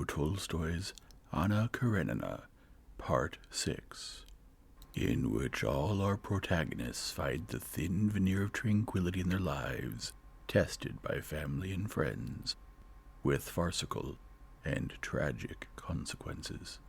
Leo Tolstoy's Anna Karenina, Part 6, in which all our protagonists find the thin veneer of tranquility in their lives, tested by family and friends, with farcical and tragic consequences.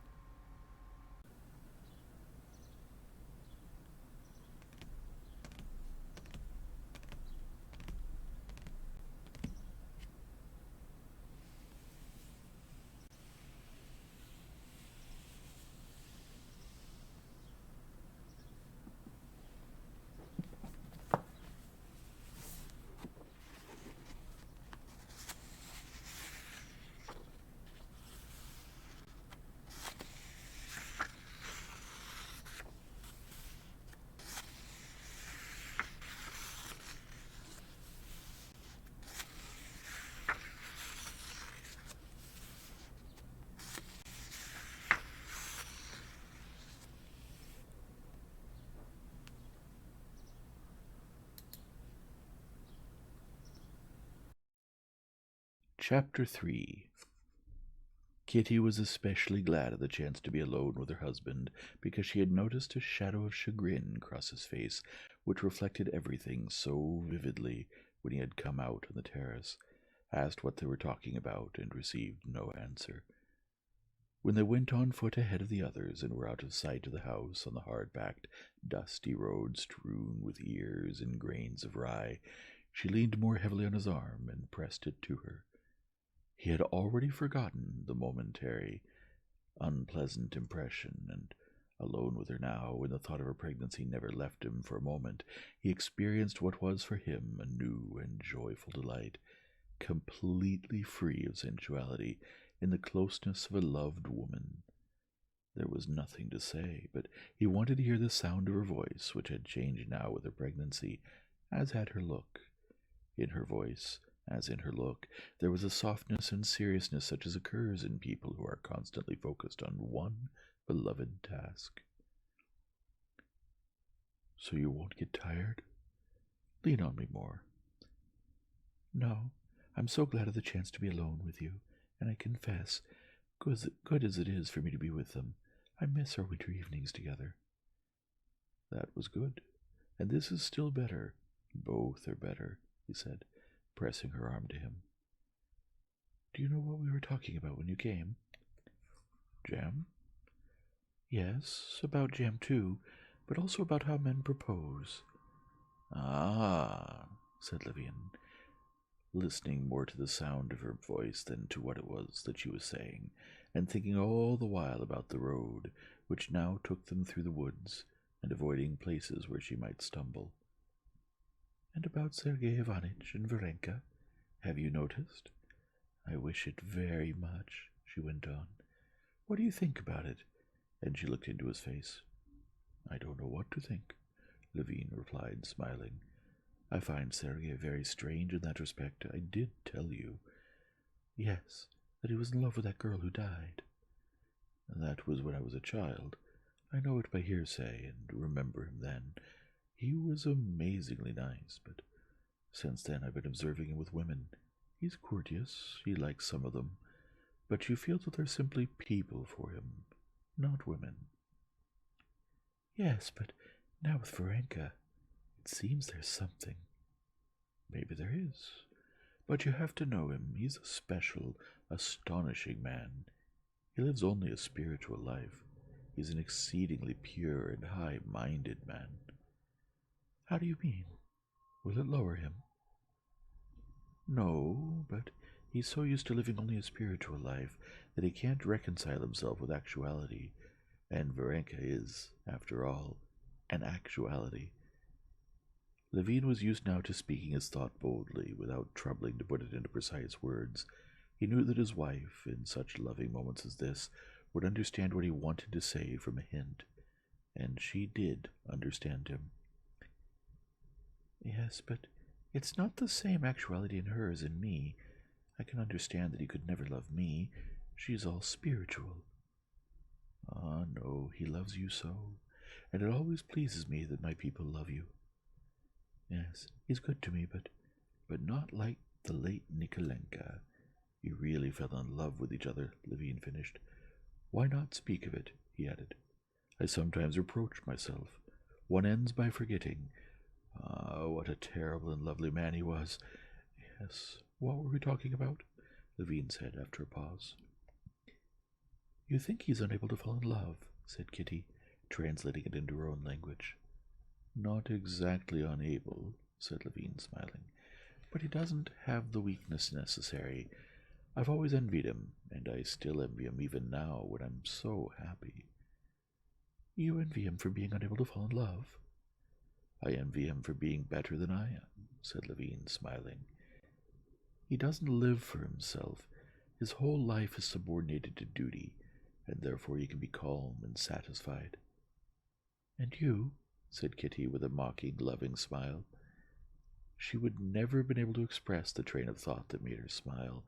Chapter 3. Kitty was especially glad of the chance to be alone with her husband, because she had noticed a shadow of chagrin cross his face, which reflected everything so vividly when he had come out on the terrace, asked what they were talking about, and received no answer. When they went on foot ahead of the others, and were out of sight of the house on the hard-packed, dusty road strewn with ears and grains of rye, she leaned more heavily on his arm and pressed it to her. He had already forgotten the momentary, unpleasant impression, and, alone with her now, when the thought of her pregnancy never left him for a moment, he experienced what was for him a new and joyful delight, completely free of sensuality, in the closeness of a loved woman. There was nothing to say, but he wanted to hear the sound of her voice, which had changed now with her pregnancy, as had her look. In her voice, as in her look, there was a softness and seriousness such as occurs in people who are constantly focused on one beloved task. "So you won't get tired? Lean on me more." "No, I'm so glad of the chance to be alone with you, and I confess, good as it is for me to be with them, I miss our winter evenings together." "That was good, and this is still better. Both are better," he said, pressing her arm to him. "Do you know what we were talking about when you came?" "Jam?" "Yes, about jam too, but also about how men propose." "Ah," said Levin, listening more to the sound of her voice than to what it was that she was saying, and thinking all the while about the road, which now took them through the woods, and avoiding places where she might stumble. "And about Sergei Ivanitch and Varenka, have you noticed? I wish it very much," she went on. "What do you think about it?" And she looked into his face. "I don't know what to think," Levin replied, smiling. "I find Sergei very strange in that respect. I did tell you." "Yes, that he was in love with that girl who died." "That was when I was a child. I know it by hearsay, and remember him then. He was amazingly nice, but since then I've been observing him with women. He's courteous, he likes some of them, but you feel that they're simply people for him, not women." "Yes, but now with Varenka, it seems there's something." "Maybe there is, but you have to know him. He's a special, astonishing man. He lives only a spiritual life. He's an exceedingly pure and high-minded man." "How do you mean? Will it lower him?" "No, but he's so used to living only a spiritual life that he can't reconcile himself with actuality, and Varenka is, after all, an actuality." Levin was used now to speaking his thought boldly, without troubling to put it into precise words. He knew that his wife, in such loving moments as this, would understand what he wanted to say from a hint, and she did understand him. "Yes, but it's not the same actuality in her as in me. I can understand that he could never love me. She's all spiritual." "Ah, no, he loves you so, and it always pleases me that my people love you." "Yes, he's good to me, but not like the late Nikolenka. You really fell in love with each other, Levine finished. Why not speak of it? He added. I sometimes reproach myself. One ends by forgetting. Ah, what a terrible and lovely man he was. Yes, what were we talking about? Levine said after a pause. You think he's unable to fall in love, said Kitty, translating it into her own language. Not exactly unable, said Levine, smiling, but he doesn't have the weakness necessary. I've always envied him, and I still envy him even now when I'm so happy. You envy him for being unable to fall in love? I envy him for being better than I am, said Levine, smiling. He doesn't live for himself. His whole life is subordinated to duty, and therefore he can be calm and satisfied. And you, said Kitty with a mocking, loving smile. She would never have been able to express the train of thought that made her smile,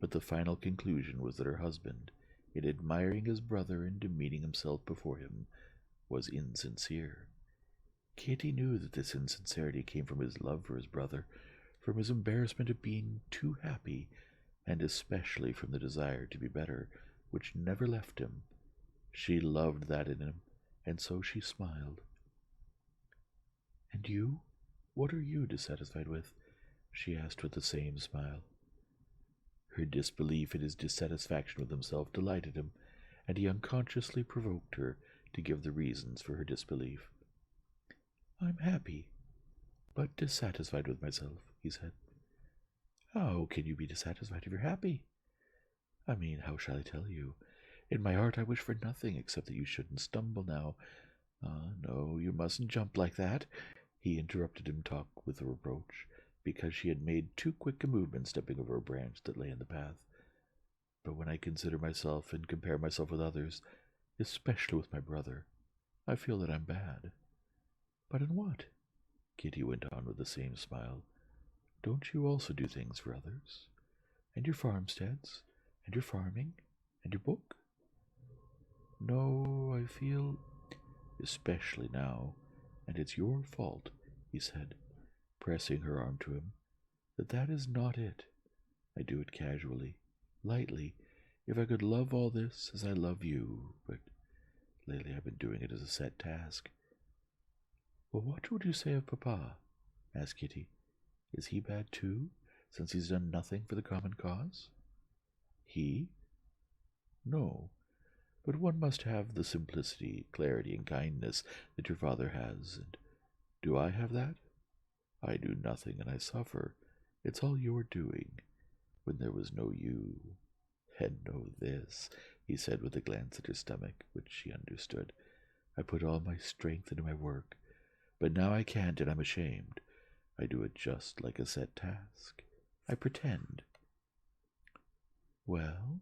but the final conclusion was that her husband, in admiring his brother and demeaning himself before him, was insincere. Kitty knew that this insincerity came from his love for his brother, from his embarrassment at being too happy, and especially from the desire to be better, which never left him. She loved that in him, and so she smiled. And you? What are you dissatisfied with? She asked with the same smile. Her disbelief in his dissatisfaction with himself delighted him, and he unconsciously provoked her to give the reasons for her disbelief. I'm happy, but dissatisfied with myself, he said. How can you be dissatisfied if you're happy? I mean, how shall I tell you? In my heart I wish for nothing except that you shouldn't stumble now. No, you mustn't jump like that. He interrupted him talk with a reproach, because she had made too quick a movement stepping over a branch that lay in the path. But when I consider myself and compare myself with others, especially with my brother, I feel that I'm bad. But in what? Kitty went on with the same smile. Don't you also do things for others? And your farmsteads? And your farming? And your book? No, I feel, especially now, and it's your fault, he said, pressing her arm to him, that is not it. I do it casually, lightly, if I could love all this as I love you, but lately I've been doing it as a set task. Well, what would you say of Papa? Asked Kitty. Is he bad too, since he's done nothing for the common cause? He? No, but one must have the simplicity, clarity, and kindness that your father has, and do I have that? I do nothing, and I suffer. It's all your doing, when there was no you. And know this, he said with a glance at her stomach, which she understood. I put all my strength into my work, but now I can't, and I'm ashamed. I do it just like a set task. I pretend. Well,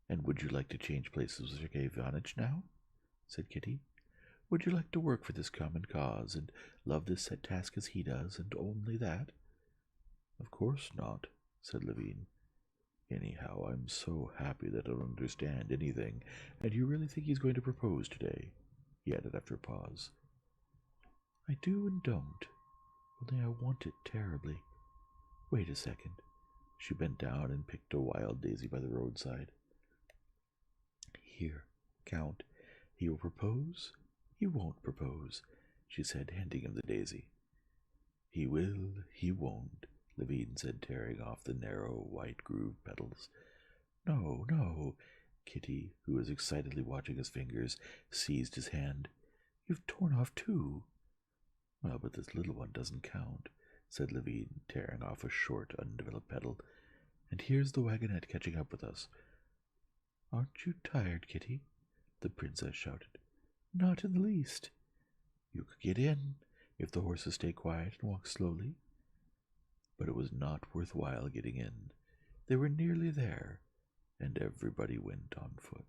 and would you like to change places with Sergei Ivanitch now? Said Kitty. Would you like to work for this common cause, and love this set task as he does, and only that? Of course not, said Levine. Anyhow, I'm so happy that I don't understand anything, and you really think he's going to propose today? He added after a pause. I do and don't, only I want it terribly. Wait a second. She bent down and picked a wild daisy by the roadside. Here, Count, he will propose, he won't propose, she said, handing him the daisy. He will, he won't, Levine said, tearing off the narrow, white-grooved petals. No, no, Kitty, who was excitedly watching his fingers, seized his hand. You've torn off two. Well, but this little one doesn't count, said Levine, tearing off a short, undeveloped petal. And here's the wagonette catching up with us. Aren't you tired, Kitty? The princess shouted. Not in the least. You could get in, if the horses stay quiet and walk slowly. But it was not worth while getting in. They were nearly there, and everybody went on foot.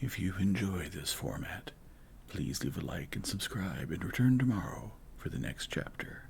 If you enjoy this format, please leave a like and subscribe and return tomorrow for the next chapter.